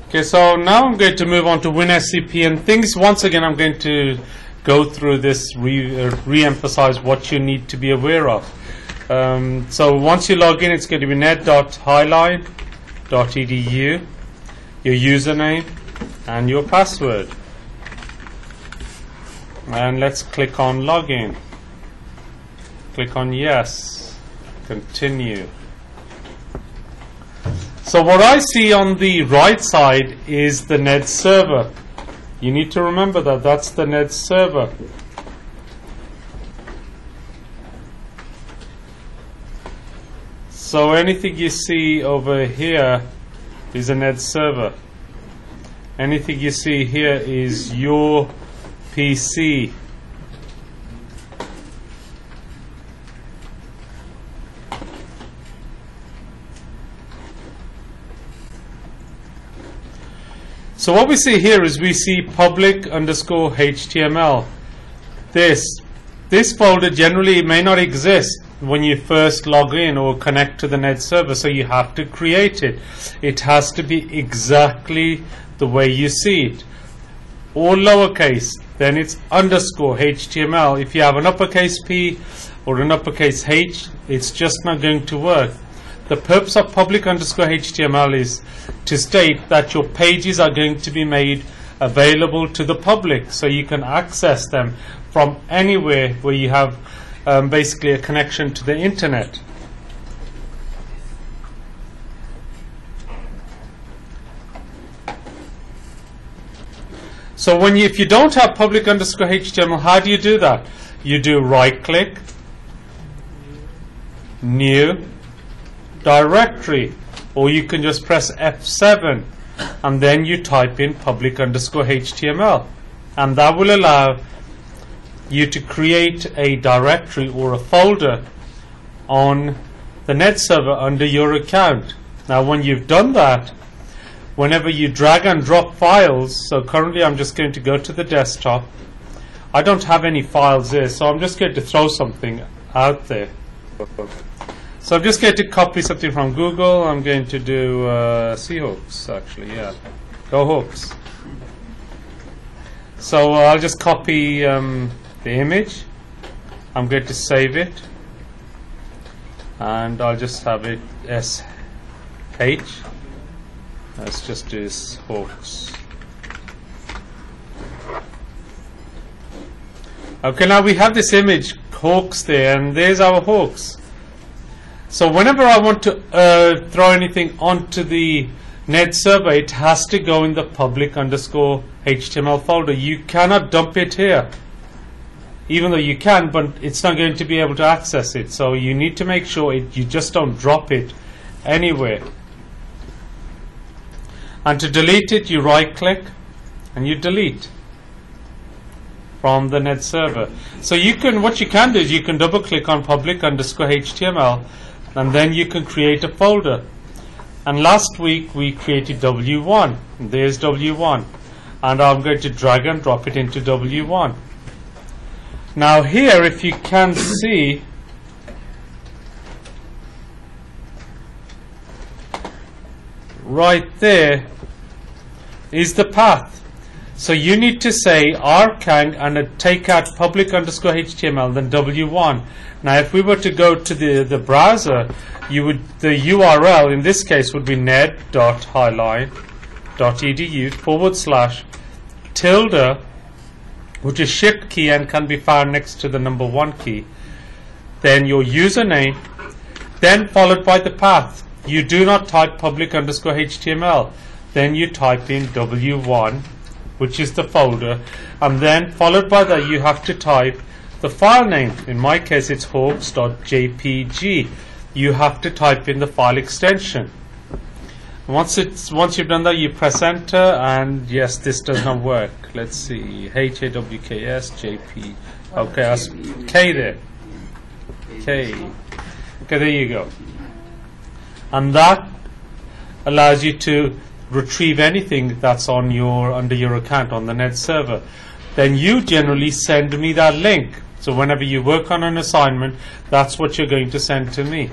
Okay, so now I'm going to move on to WinSCP and things. Once again, I'm going to go through this, re-emphasize what you need to be aware of. So once you log in, it's going to be net.highline.edu, your username and your password. And let's click on login. Click on yes, continue. So what I see on the right side is the NED server. You need to remember that that's the NED server. So anything you see over here is a NED server. Anything you see here is your PC. So what we see here is we see public_HTML. This folder generally may not exist when you first log in or connect to the NED server, so you have to create it. It has to be exactly the way you see it. Or lowercase, then it's _HTML. If you have an uppercase P or an uppercase H, it's just not going to work. The purpose of public_HTML is to state that your pages are going to be made available to the public, so you can access them from anywhere where you have basically a connection to the internet. So if you don't have public_HTML, how do you do that? You do right click, new, directory, or you can just press F7 and then you type in public_HTML, and that will allow you to create a directory or a folder on the NED server under your account. Now when you've done that, whenever you drag and drop files, so currently I'm just going to go to the desktop. I don't have any files there, so I'm just going to throw something out there. So I'm just going to copy something from Google. I'm going to do Seahawks, actually, yeah. Go Hawks. So I'll just copy the image. I'm going to save it. And I'll just have it SH. Let's just do Hawks. Okay, now we have this image, Hawks there, and there's our Hawks. So whenever I want to throw anything onto the NED server, it has to go in the public_HTML folder. You cannot dump it here, even though you can, but it's not going to be able to access it. So you need to make sure you just don't drop it anywhere. And to delete it, you right click and you delete from the NED server. So what you can do is you can double click on public_HTML, and then you can create a folder. And last week we created W1. There's W1, and I'm going to drag and drop it into W1. Now here, if you can see, right there is the path. So you need to say rcang and take out public_HTML, then W1. Now if we were to go to the browser, the URL in this case would be ned.highline.edu/tilde, which is shift key and can be found next to the number 1 key. Then your username, then followed by the path. You do not type public_HTML. Then you type in W1, which is the folder, and then followed by that you have to type the file name. In my case it's hawks.jpg. You have to type in the file extension. Once you've done that, you press enter, and yes, this does not work. Let's see, HAWKS.jpg. Okay, that's K there. K. Okay, there you go. And that allows you to retrieve anything that's on under your account on the NED server. Then you generally send me that link. So whenever you work on an assignment, that's what you're going to send to me.